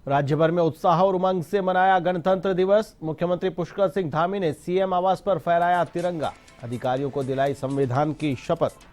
राज्य भर में उत्साह और उमंग से मनाया गणतंत्र दिवस। मुख्यमंत्री पुष्कर सिंह धामी ने सीएम आवास पर फहराया तिरंगा। अधिकारियों को दिलाई संविधान की शपथ।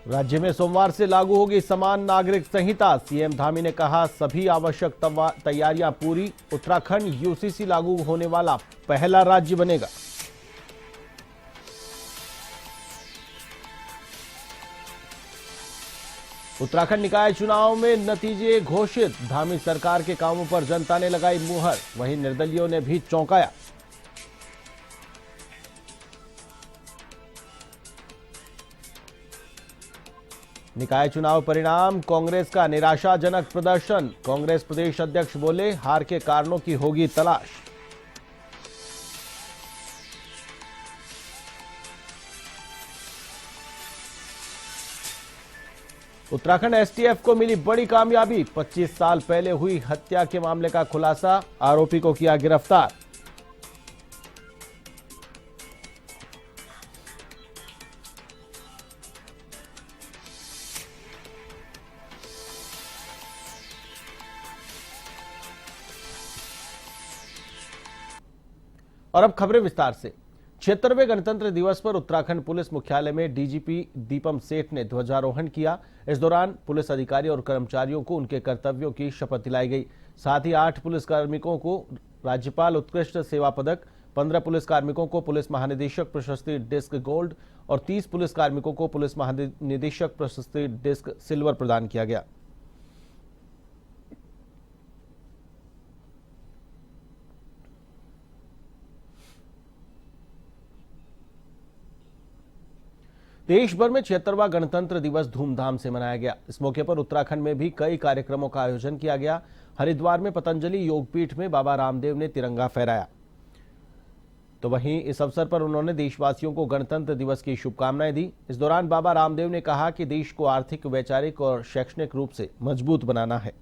राज्य में सोमवार से लागू होगी समान नागरिक संहिता। सीएम धामी ने कहा सभी आवश्यक तैयारियां पूरी। उत्तराखंड यूसीसी लागू होने वाला पहला राज्य बनेगा। उत्तराखंड निकाय चुनाव में नतीजे घोषित। धामी सरकार के कामों पर जनता ने लगाई मुहर। वहीं निर्दलियों ने भी चौंकाया। निकाय चुनाव परिणाम, कांग्रेस का निराशाजनक प्रदर्शन। कांग्रेस प्रदेश अध्यक्ष बोले हार के कारणों की होगी तलाश। उत्तराखंड एसटीएफ को मिली बड़ी कामयाबी। 25 साल पहले हुई हत्या के मामले का खुलासा। आरोपी को किया गिरफ्तार। और अब खबरें विस्तार से। 76वें गणतंत्र दिवस पर उत्तराखंड पुलिस मुख्यालय में डीजीपी दीपम सेठ ने ध्वजारोहण किया। इस दौरान पुलिस अधिकारी और कर्मचारियों को उनके कर्तव्यों की शपथ दिलाई गई। साथ ही 8 पुलिस कार्मिकों को राज्यपाल उत्कृष्ट सेवा पदक, 15 पुलिस कार्मिकों को पुलिस महानिदेशक प्रशस्ति डिस्क गोल्ड और 30 पुलिस कार्मिकों को पुलिस महानिदेशक प्रशस्ति डिस्क सिल्वर प्रदान किया गया। देश भर में 76वां गणतंत्र दिवस धूमधाम से मनाया गया। इस मौके पर उत्तराखंड में भी कई कार्यक्रमों का आयोजन किया गया। हरिद्वार में पतंजलि योगपीठ में बाबा रामदेव ने तिरंगा फहराया। तो वहीं इस अवसर पर उन्होंने देशवासियों को गणतंत्र दिवस की शुभकामनाएं दी। इस दौरान बाबा रामदेव ने कहा कि देश को आर्थिक, वैचारिक और शैक्षणिक रूप से मजबूत बनाना है।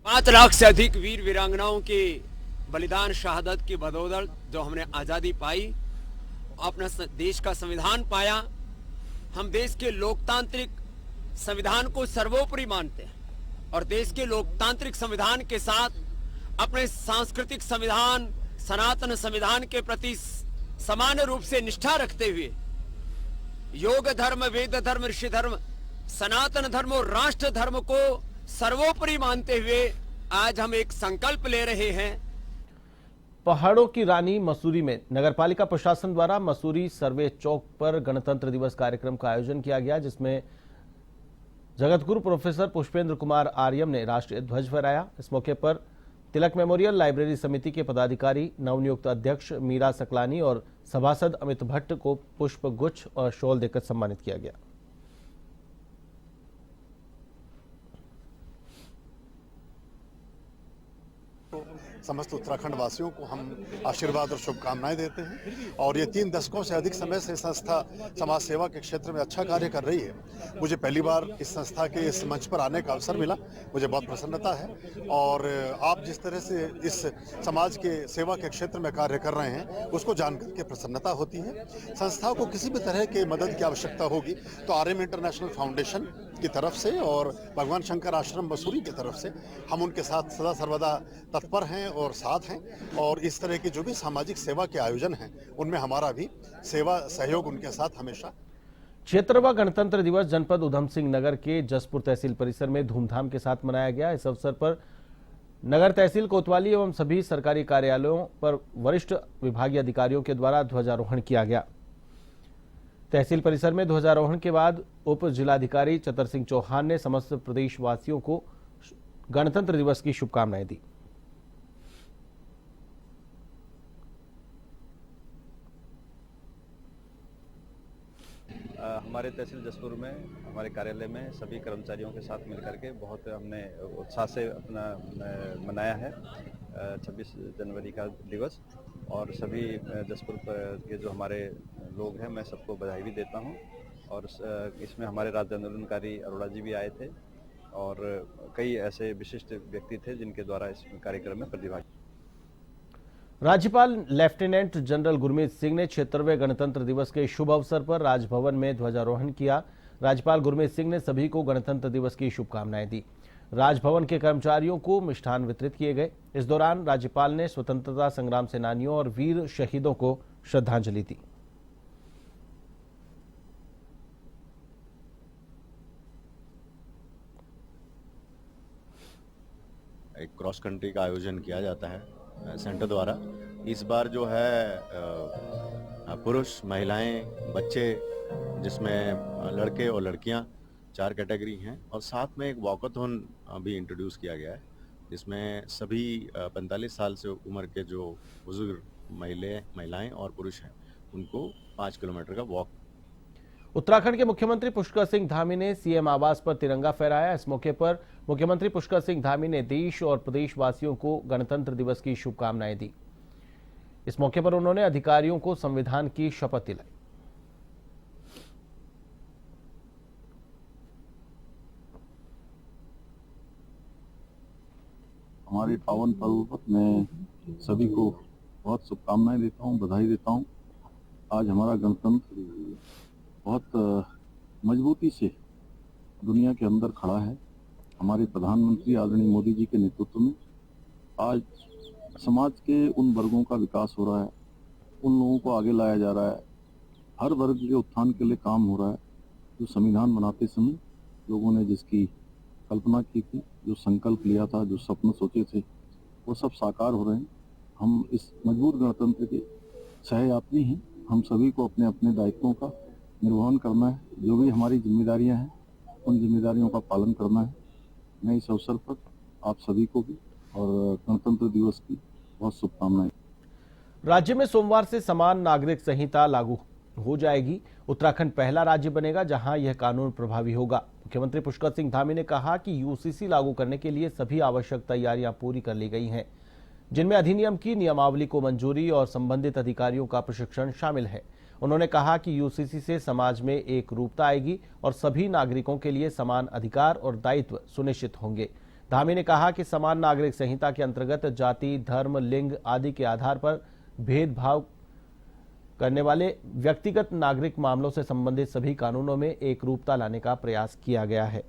पांच लाख से अधिक वीर वीरांगनाओं के बलिदान, शहादत की बदौलत जो हमने आजादी पाई, अपना देश का संविधान पाया। हम देश के लोकतांत्रिक संविधान को सर्वोपरि मानते हैं और देश के लोकतांत्रिक संविधान के साथ अपने सांस्कृतिक संविधान, सनातन संविधान के प्रति समान रूप से निष्ठा रखते हुए योग धर्म, वेद धर्म, ऋषि धर्म, सनातन धर्म और राष्ट्र धर्म को सर्वोपरि मानते हुए आज हम एक संकल्प ले रहे हैं। पहाड़ों की रानी मसूरी में नगरपालिका प्रशासन द्वारा मसूरी सर्वे चौक पर गणतंत्र दिवस कार्यक्रम का आयोजन किया गया, जिसमें जगतगुरु प्रोफेसर पुष्पेंद्र कुमार आर्यम ने राष्ट्रीय ध्वज फहराया। इस मौके पर तिलक मेमोरियल लाइब्रेरी समिति के पदाधिकारी, नवनियुक्त अध्यक्ष मीरा सकलानी और सभासद अमित भट्ट को पुष्प गुच्छ और शॉल देकर सम्मानित किया गया। समस्त उत्तराखंड वासियों को हम आशीर्वाद और शुभकामनाएं देते हैं और ये 3 दशकों से अधिक समय से संस्था समाज सेवा के क्षेत्र में अच्छा कार्य कर रही है। मुझे पहली बार इस संस्था के इस मंच पर आने का अवसर मिला, मुझे बहुत प्रसन्नता है और आप जिस तरह से इस समाज के सेवा के क्षेत्र में कार्य कर रहे हैं उसको जानकर के प्रसन्नता होती है। संस्था को किसी भी तरह के मदद की आवश्यकता होगी तो आर्यम इंटरनेशनल फाउंडेशन की तरफ से और भगवान शंकर आश्रम मसूरी की तरफ से हम उनके साथ सदा सर्वदा तत्पर हैं और साथ हैं और इस तरह की जो भी सामाजिक सेवा के आयोजन हैं उनमें हमारा भी सेवा सहयोग उनके साथ हमेशा। 76वां गणतंत्र दिवस जनपद उधम सिंह नगर के जसपुर तहसील परिसर में धूमधाम के साथ मनाया गया। इस अवसर पर नगर तहसील कोतवाली एवं सभी सरकारी कार्यालयों पर वरिष्ठ विभागीय अधिकारियों के द्वारा ध्वजारोहण किया गया। तहसील परिसर में ध्वजारोहण के बाद उप जिलाधिकारी चतर सिंह चौहान ने समस्त प्रदेशवासियों को गणतंत्र दिवस की शुभकामनाएं दी। हमारे तहसील जसपुर में हमारे कार्यालय में सभी कर्मचारियों के साथ मिलकर के बहुत हमने उत्साह से अपना मनाया है 26 जनवरी का दिवस। और सभी जसपुर के जो हमारे लोग हैं मैं सबको बधाई भी देता हूं। और इसमें हमारे राज्य आंदोलनकारी अरोड़ा जी भी आए थे और कई ऐसे विशिष्ट व्यक्ति थे जिनके द्वारा इस कार्यक्रम में प्रतिभाग। राज्यपाल लेफ्टिनेंट जनरल गुरमीत सिंह ने 76वें गणतंत्र दिवस के शुभ अवसर पर राजभवन में ध्वजारोहण किया। राज्यपाल गुरमीत सिंह ने सभी को गणतंत्र दिवस की शुभकामनाएं दी। राजभवन के कर्मचारियों को मिष्ठान वितरित किए गए। इस दौरान राज्यपाल ने स्वतंत्रता संग्राम सेनानियों और वीर शहीदों को श्रद्धांजलि दी। एक क्रॉस कंट्री का आयोजन किया जाता है सेंटर द्वारा। इस बार जो है पुरुष, महिलाएं, बच्चे, जिसमें लड़के और लड़कियां 4 कैटेगरी हैं, और साथ में एक वॉकथॉन भी इंट्रोड्यूस किया गया है जिसमें सभी 45 साल से उम्र के जो बुजुर्ग महिलाएं और पुरुष हैं उनको 5 किलोमीटर का वॉक। उत्तराखंड के मुख्यमंत्री पुष्कर सिंह धामी ने सीएम आवास पर तिरंगा फहराया। इस मौके पर मुख्यमंत्री पुष्कर सिंह धामी ने देश और प्रदेशवासियों को गणतंत्र दिवस की शुभकामनाएं दी। इस मौके पर उन्होंने अधिकारियों को संविधान की शपथ दिलाई। हमारे पावन पर्व पर मैं सभी को बहुत शुभकामनाएं देता हूं, बधाई देता हूं। आज हमारा गणतंत्र बहुत मजबूती से दुनिया के अंदर खड़ा है। हमारे प्रधानमंत्री आदरणीय मोदी जी के नेतृत्व में आज समाज के उन वर्गों का विकास हो रहा है, उन लोगों को आगे लाया जा रहा है, हर वर्ग के उत्थान के लिए काम हो रहा है। जो संविधान बनाते समय लोगों ने जिसकी कल्पना की थी, जो संकल्प लिया था, जो सपने सोचे थे, वो सब साकार हो रहे हैं। हम इस मजबूत गणतंत्र के सहयात्री हैं। हम सभी को अपने अपने दायित्वों का निर्वहन करना है। जो भी हमारी जिम्मेदारियां हैं उन जिम्मेदारियों का पालन करना है। मैं इस अवसर पर आप सभी को भी और गणतंत्र दिवस की बहुत शुभकामनाएं। राज्य में सोमवार से समान नागरिक संहिता लागू हो जाएगी। उत्तराखंड पहला राज्य बनेगा जहां यह कानून प्रभावी होगा। मुख्यमंत्री पुष्कर सिंह धामी ने कहा कि यूसीसी लागू करने के लिए सभी आवश्यक तैयारियां पूरी कर ली गई हैं, जिनमें अधिनियम की नियमावली को मंजूरी और संबंधित अधिकारियों का प्रशिक्षण शामिल है। उन्होंने कहा कि यूसीसी से समाज में एक रूपता आएगी और सभी नागरिकों के लिए समान अधिकार और दायित्व सुनिश्चित होंगे। धामी ने कहा कि समान नागरिक संहिता के अंतर्गत जाति, धर्म, लिंग आदि के आधार पर भेदभाव करने वाले व्यक्तिगत नागरिक मामलों से संबंधित सभी कानूनों में एक रूपता लाने का प्रयास किया गया है।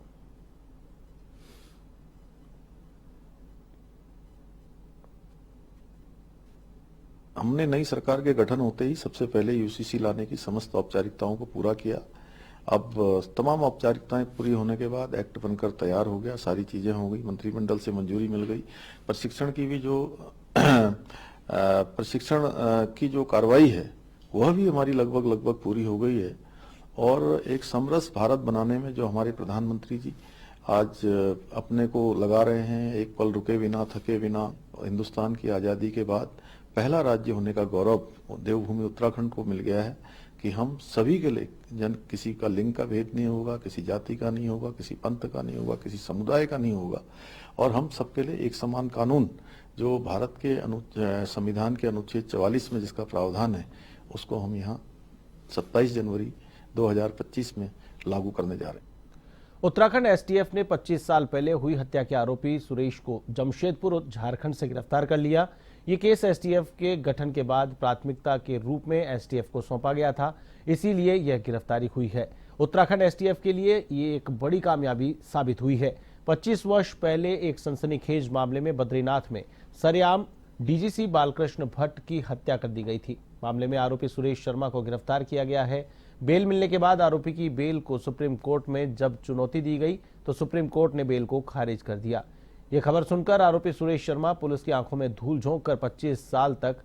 हमने नई सरकार के गठन होते ही सबसे पहले यूसीसी लाने की समस्त औपचारिकताओं को पूरा किया। अब तमाम औपचारिकताएं पूरी होने के बाद एक्ट बनकर तैयार हो गया, सारी चीजें हो गई, मंत्रिमंडल से मंजूरी मिल गई। प्रशिक्षण की भी जो कार्रवाई है वह भी हमारी लगभग पूरी हो गई है। और एक समरस भारत बनाने में जो हमारे प्रधानमंत्री जी आज अपने को लगा रहे हैं, एक पल रुके बिना, थके बिना, हिंदुस्तान की आजादी के बाद पहला राज्य होने का गौरव देवभूमि उत्तराखंड को मिल गया है कि हम सभी के लिए किसी का लिंग का भेद नहीं होगा, किसी जाति का नहीं होगा, किसी पंथ का नहीं होगा, किसी समुदाय का नहीं होगा, और हम सबके लिए एक समान कानून जो भारत के संविधान के अनुच्छेद 44 में जिसका प्रावधान है उसको हम यहाँ 27 जनवरी 2025 में लागू करने जा रहे हैं। उत्तराखंड एसटीएफ ने 25 साल पहले हुई हत्या के आरोपी सुरेश को जमशेदपुर झारखंड से गिरफ्तार कर लिया। ये केस एसटीएफ के गठन के बाद प्राथमिकता के रूप में एसटीएफ को सौंपा गया था, इसीलिए यह गिरफ्तारी हुई है। उत्तराखंड एसटीएफ के लिए ये एक बड़ी कामयाबी साबित हुई है। 25 वर्ष पहले एक सनसनीखेज मामले में बद्रीनाथ में सरेआम डीजीसी बालकृष्ण भट्ट की हत्या कर दी गई थी। मामले में आरोपी सुरेश शर्मा को गिरफ्तार किया गया है। बेल मिलने के बाद आरोपी की बेल को सुप्रीम कोर्ट में जब चुनौती दी गई तो सुप्रीम कोर्ट ने बेल को खारिज कर दिया। यह खबर सुनकर आरोपी सुरेश शर्मा पुलिस की आंखों में धूल झोंक कर 25 साल तक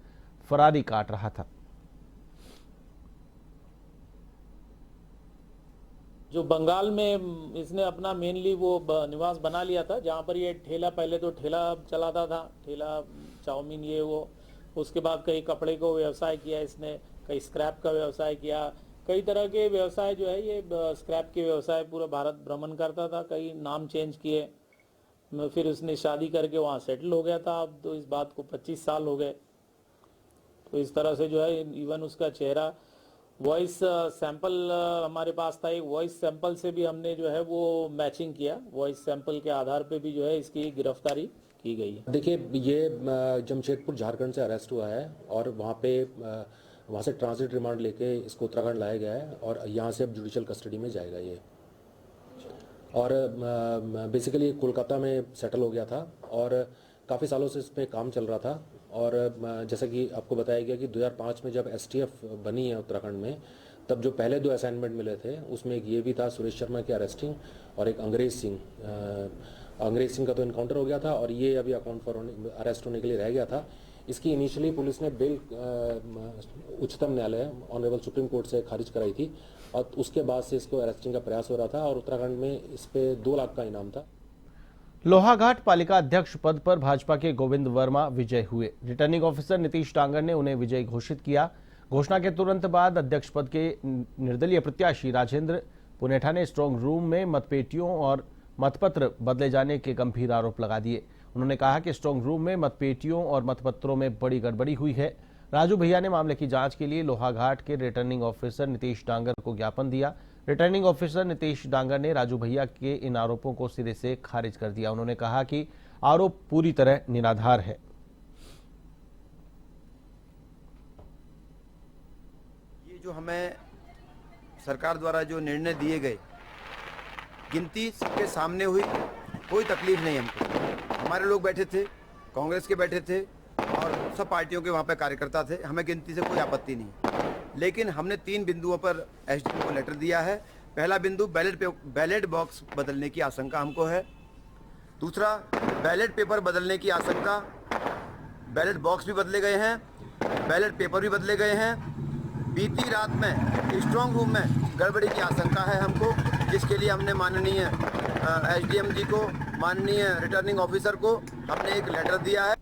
फरारी काट रहा था। जो बंगाल में इसने अपना मेनली वो निवास बना लिया था, जहाँ पर ये ठेला, पहले तो ठेला चलाता था, ठेला चाउमीन ये वो, उसके बाद कई कपड़े को व्यवसाय किया इसने, कई स्क्रैप का व्यवसाय किया, कई तरह के व्यवसाय जो है ये स्क्रैप के व्यवसाय पूरा भारत भ्रमण करता था, कई नाम चेंज किए, फिर उसने शादी करके वहाँ सेटल हो गया था। अब तो इस बात को 25 साल हो गए। तो इस तरह से जो है इवन उसका चेहरा, वॉइस सैंपल हमारे पास था, एक वॉइस सैंपल से भी हमने जो है वो मैचिंग किया, वॉइस सैंपल के आधार पे भी जो है इसकी गिरफ्तारी की गई है। देखिए, ये जमशेदपुर झारखंड से अरेस्ट हुआ है और वहाँ से ट्रांजिट रिमांड लेके इसको उत्तराखंड लाया गया है और यहाँ से अब जुडिशियल कस्टडी में जाएगा ये। और बेसिकली कोलकाता में सेटल हो गया था और काफ़ी सालों से इस पर काम चल रहा था। और जैसा कि आपको बताया गया कि 2005 में जब STF बनी है उत्तराखंड में, तब जो पहले 2 असाइनमेंट मिले थे उसमें एक ये भी था सुरेश शर्मा की अरेस्टिंग और एक अंग्रेज सिंह का तो इनकाउंटर हो गया था और ये अभी अकाउंट फॉर अरेस्ट होने के लिए रह गया था। इसकी इनिशियली पुलिस ने बेल उच्चतम न्यायालय ऑनरेबल सुप्रीम कोर्ट से खारिज कराई थी और उसके बाद से इसको अरेस्टिंग का प्रयास हो रहा था और उत्तराखंड में इस पे 2 लाख का इनाम था। लोहाघाट पालिका अध्यक्ष पद पर भाजपा के गोविंद वर्मा विजय हुए। रिटर्निंग ऑफिसर नीतीश डांगर ने उन्हें विजयी घोषित किया। घोषणा के तुरंत बाद अध्यक्ष पद के निर्दलीय प्रत्याशी राजेंद्र पुनेठा ने स्ट्रांग रूम में मतपेटियों और मतपत्र बदले जाने के गंभीर आरोप लगा दिए। उन्होंने कहा कि स्ट्रांग रूम में मतपेटियों और मतपत्रों में बड़ी गड़बड़ी हुई है। राजू भैया ने मामले की जांच के लिए लोहाघाट के रिटर्निंग ऑफिसर नीतीश डांगर को ज्ञापन दिया। रिटर्निंग ऑफिसर नीतीश डांगर ने राजू भैया के इन आरोपों को सिरे से खारिज कर दिया। उन्होंने कहा कि आरोप पूरी तरह निराधार है। ये जो हमें सरकार द्वारा जो निर्णय दिए गए, गिनती सबके सामने हुई, कोई तकलीफ नहीं हमको। हमारे लोग बैठे थे, कांग्रेस के बैठे थे और सब पार्टियों के वहाँ पे कार्यकर्ता थे, हमें गिनती से कोई आपत्ति नहीं। लेकिन हमने 3 बिंदुओं पर SDM को लेटर दिया है। पहला बिंदु, बैलेट बॉक्स बदलने की आशंका हमको है। दूसरा, बैलेट पेपर बदलने की आशंका, बैलेट बॉक्स भी बदले गए हैं, बैलेट पेपर भी बदले गए हैं। बीती रात में स्ट्रांग रूम में गड़बड़ी की आशंका है हमको, जिसके लिए हमने माननीय SDM जी को, माननीय रिटर्निंग ऑफिसर को हमने एक लेटर दिया है।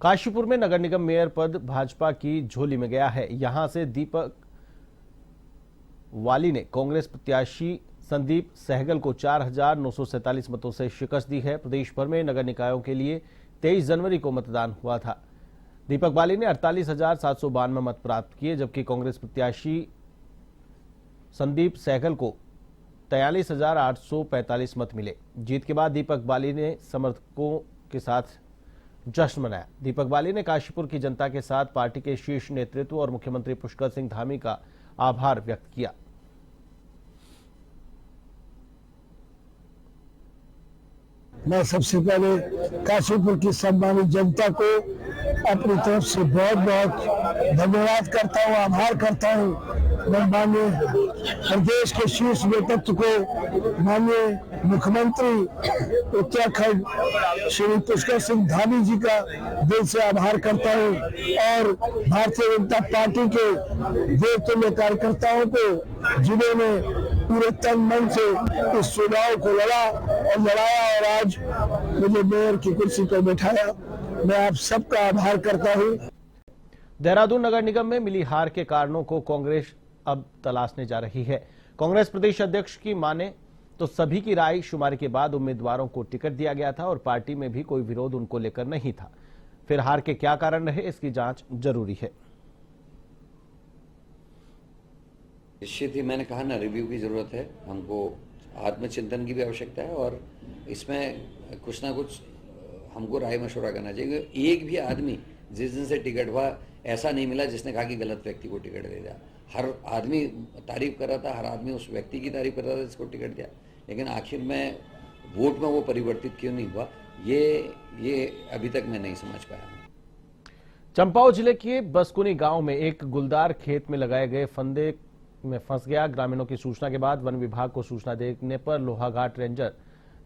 काशीपुर में नगर निगम मेयर पद भाजपा की झोली में गया है। यहां से दीपक वाली ने कांग्रेस प्रत्याशी संदीप सहगल को 4,947 मतों से शिकस्त दी है। प्रदेश भर में नगर निकायों के लिए 23 जनवरी को मतदान हुआ था। दीपक वाली ने 48,792 मत प्राप्त किए, जबकि कांग्रेस प्रत्याशी संदीप सहगल को 43,845 मत मिले। जीत के बाद दीपक वाली ने समर्थकों के साथ जश्न मनाया। दीपक वाली ने काशीपुर की जनता के साथ पार्टी के शीर्ष नेतृत्व और मुख्यमंत्री पुष्कर सिंह धामी का आभार व्यक्त किया। मैं सबसे पहले काशीपुर की सम्मानित जनता को अपनी तरफ से बहुत बहुत धन्यवाद करता हूँ, आभार करता हूँ। मैं माननीय प्रदेश के शीर्ष नेतृत्व को, माननीय मुख्यमंत्री उत्तराखंड श्री पुष्कर सिंह धामी जी का दिल से आभार करता हूँ और भारतीय जनता पार्टी के देवतुल्य कार्यकर्ताओं को, जिन्होंने पूरे तन मन से इस चुनाव को लड़ाया और आज मुझे मेयर की कुर्सी पर बैठाया। मैं आप सबका आभार करता हूँ। देहरादून नगर निगम में मिली हार के कारणों को कांग्रेस अब तलाशने जा रही है। कांग्रेस प्रदेश अध्यक्ष की माने तो सभी की राय शुमारी के बाद उम्मीदवारों को टिकट दिया गया था और पार्टी में भी कोई विरोध उनको लेकर नहीं था। फिर हार के क्या कारण रहे, इसकी जांच जरूरी है। निश्चित ही मैंने कहा ना, रिव्यू की जरूरत है, हमको आत्मचिंतन की भी आवश्यकता है और इसमें कुछ ना कुछ हमको राय मशवरा करना चाहिए। एक भी आदमी जिस दिन से टिकट हुआ ऐसा नहीं मिला जिसने कहा कि गलत व्यक्ति को टिकट दे दिया। हर आदमी तारीफ कर रहा था, हर आदमी उस व्यक्ति की तारीफ कर रहा था जिसको टिकट दिया, लेकिन आखिर में वोट में वो परिवर्तित क्यों नहीं हुआ, ये अभी तक मैं नहीं समझ पाया। चंपाओ जिले के बसकुनी गांव में एक गुलदार खेत में लगाए गए फंदे में फंस गया। ग्रामीणों की सूचना के बाद वन विभाग को सूचना देने पर लोहाघाट रेंजर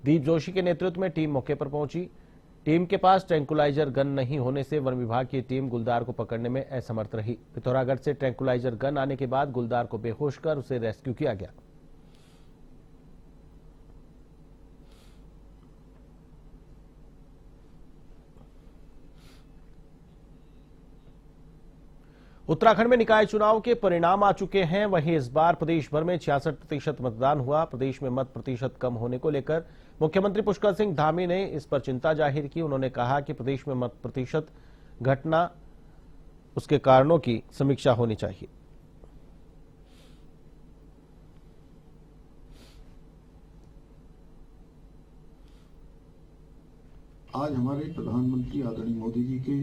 दीप जोशी के नेतृत्व में टीम मौके पर पहुंची। टीम के पास ट्रैंकुलाइजर गन नहीं होने से वन विभाग की टीम गुलदार को पकड़ने में असमर्थ रही। पिथौरागढ़ से ट्रैंकुलाइजर गन आने के बाद गुलदार को बेहोश कर उसे रेस्क्यू किया गया। उत्तराखंड में निकाय चुनाव के परिणाम आ चुके हैं। वहीं इस बार प्रदेश भर में 66% मतदान हुआ। प्रदेश में मत प्रतिशत कम होने को लेकर मुख्यमंत्री पुष्कर सिंह धामी ने इस पर चिंता जाहिर की। उन्होंने कहा कि प्रदेश में मत प्रतिशत घटना, उसके कारणों की समीक्षा होनी चाहिए। आज हमारे प्रधानमंत्री आदरणीय मोदी जी के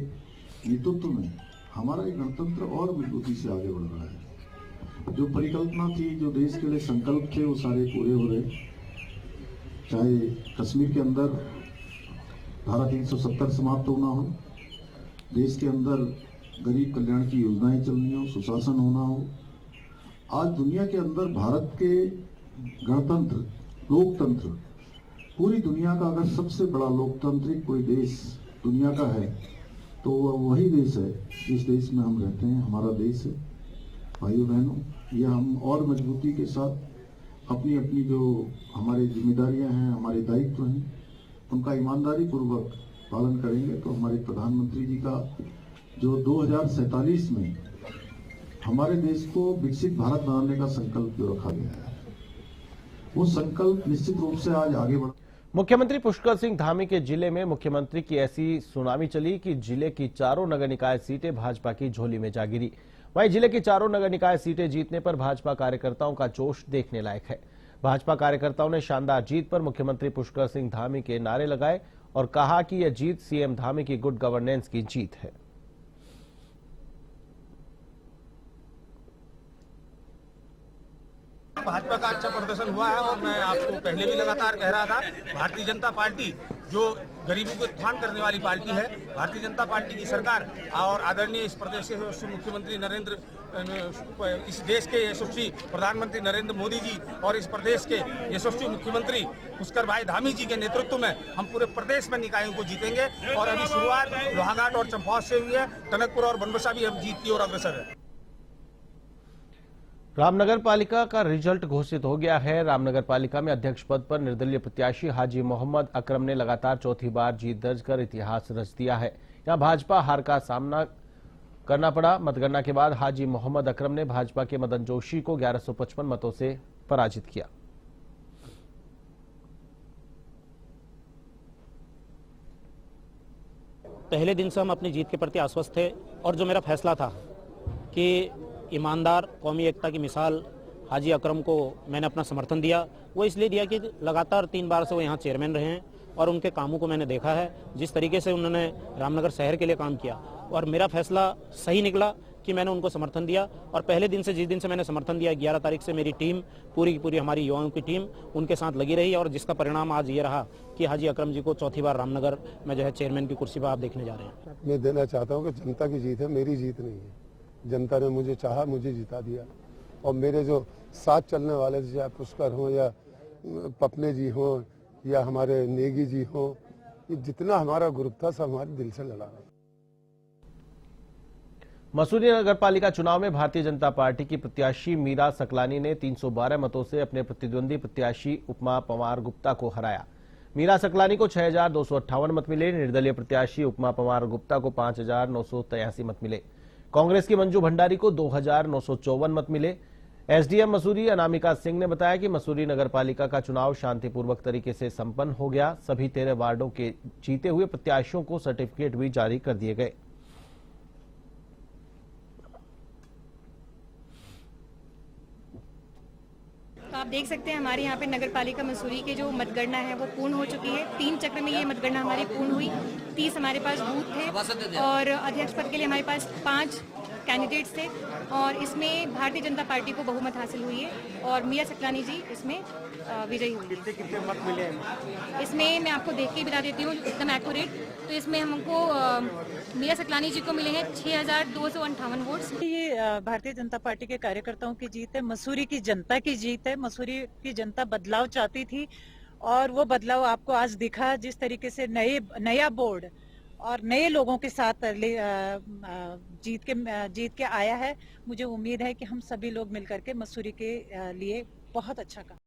नेतृत्व में हमारा ये गणतंत्र और मजबूती से आगे बढ़ रहा है। जो परिकल्पना थी, जो देश के लिए संकल्प थे, वो सारे पूरे हो रहे। चाहे कश्मीर के अंदर धारा 370 समाप्त होना हो, देश के अंदर गरीब कल्याण की योजनाएं चलनी हो, सुशासन होना हो। आज दुनिया के अंदर भारत के गणतंत्र, लोकतंत्र, पूरी दुनिया का अगर सबसे बड़ा लोकतांत्रिक कोई देश दुनिया का है तो वही देश है जिस देश में हम रहते हैं। हमारा देश है। भाइयों बहनों, ये हम और मजबूती के साथ अपनी अपनी जो हमारी जिम्मेदारियां हैं, हमारे दायित्व हैं, उनका ईमानदारी पूर्वक पालन करेंगे तो हमारे प्रधानमंत्री जी का जो 2047 में हमारे देश को विकसित भारत बनाने का संकल्प जो रखा गया है, वो संकल्प निश्चित रूप से आज आगे बढ़। मुख्यमंत्री पुष्कर सिंह धामी के जिले में मुख्यमंत्री की ऐसी सुनामी चली कि जिले की चारों नगर निकाय सीटें भाजपा की झोली में जा गिरी। वहीं जिले की चारों नगर निकाय सीटें जीतने पर भाजपा कार्यकर्ताओं का जोश देखने लायक है। भाजपा कार्यकर्ताओं ने शानदार जीत पर मुख्यमंत्री पुष्कर सिंह धामी के नारे लगाए और कहा कि यह जीत सीएम धामी की गुड गवर्नेंस की जीत है। भाजपा का अच्छा प्रदर्शन हुआ है और मैं आपको पहले भी लगातार कह रहा था, भारतीय जनता पार्टी जो गरीबों को उत्थान करने वाली पार्टी है, भारतीय जनता पार्टी की सरकार और आदरणीय इस प्रदेश के मुख्यमंत्री इस देश के यशस्वी प्रधानमंत्री नरेंद्र मोदी जी और इस प्रदेश के यशस्वी मुख्यमंत्री पुष्कर भाई धामी जी के नेतृत्व में हम पूरे प्रदेश में निकायों को जीतेंगे। और अभी शुरुआत लोहाघाट और चंपावत से हुई है, टनकपुर और बनबसा भी हम जीत की ओर अग्रसर है। रामनगर पालिका का रिजल्ट घोषित हो गया है। रामनगर पालिका में अध्यक्ष पद पर निर्दलीय प्रत्याशी हाजी मोहम्मद अकरम ने लगातार चौथी बार जीत दर्ज कर इतिहास रच दिया है। यहां भाजपा हार का सामना करना पड़ा। मतगणना के बाद हाजी मोहम्मद अकरम ने भाजपा के मदन जोशी को 1155 मतों से पराजित किया। पहले दिन से हम अपनी जीत के प्रति आश्वस्त थे और जो मेरा फैसला था कि ईमानदार कौमी एकता की मिसाल हाजी अकरम को मैंने अपना समर्थन दिया, वो इसलिए दिया कि लगातार 3 बार से वो यहाँ चेयरमैन रहे हैं और उनके कामों को मैंने देखा है, जिस तरीके से उन्होंने रामनगर शहर के लिए काम किया और मेरा फैसला सही निकला कि मैंने उनको समर्थन दिया। और पहले दिन से, जिस दिन से मैंने समर्थन दिया, 11 तारीख से मेरी टीम पूरी की पूरी हमारी युवाओं की टीम उनके साथ लगी रही और जिसका परिणाम आज ये रहा कि हाजी अकरम जी को चौथी बार रामनगर में जो है चेयरमैन की कुर्सी पर आप देखने जा रहे हैं। मैं देना चाहता हूँ कि जनता की जीत है, मेरी जीत नहीं है। जनता ने मुझे चाहा, मुझे जिता दिया और मेरे जो साथ चलने वाले चाहे पुष्कर हो या पपने जी हो या हमारे नेगी जी हो, ये जितना हमारा ग्रुप था सब हमारे दिल से लड़ा। मसूरी नगर पालिका चुनाव में भारतीय जनता पार्टी की प्रत्याशी मीरा सकलानी ने 312 मतों से अपने प्रतिद्वंदी प्रत्याशी उपमा पवार गुप्ता को हराया। मीरा सकलानी को 6258 मत मिले। निर्दलीय प्रत्याशी उपमा पवार गुप्ता को 5983 मत मिले। कांग्रेस की मंजू भंडारी को 2954 मत मिले। एसडीएम मसूरी अनामिका सिंह ने बताया कि मसूरी नगर पालिका का चुनाव शांतिपूर्वक तरीके से संपन्न हो गया। सभी 13 वार्डों के जीते हुए प्रत्याशियों को सर्टिफिकेट भी जारी कर दिए गए। तो आप देख सकते हैं हमारे यहाँ पे नगर पालिका मसूरी के जो मतगणना है वो पूर्ण हो चुकी है। 3 चक्र में ये मतगणना हमारी पूर्ण हुई। 30 हमारे पास बूथ थे और अध्यक्ष पद के लिए हमारे पास 5 कैंडिडेट्स थे और इसमें भारतीय जनता पार्टी को बहुमत हासिल हुई है और मीरा सकलानी जी इसमें विजयी हुई। कितने मत मिले हैं? इसमें मैं आपको देख के बता देती हूँ एकदम एक्यूरेट। तो इसमें हमको मीरा सकलानी जी को मिले हैं 6,258 वोट्स। ये भारतीय जनता पार्टी के कार्यकर्ताओं की जीत है, मसूरी की जनता की जीत है। मसूरी की जनता बदलाव चाहती थी और वो बदलाव आपको आज दिखा, जिस तरीके से नया बोर्ड और नए लोगों के साथ जीत के आया है। मुझे उम्मीद है कि हम सभी लोग मिलकर के मसूरी के लिए बहुत अच्छा काम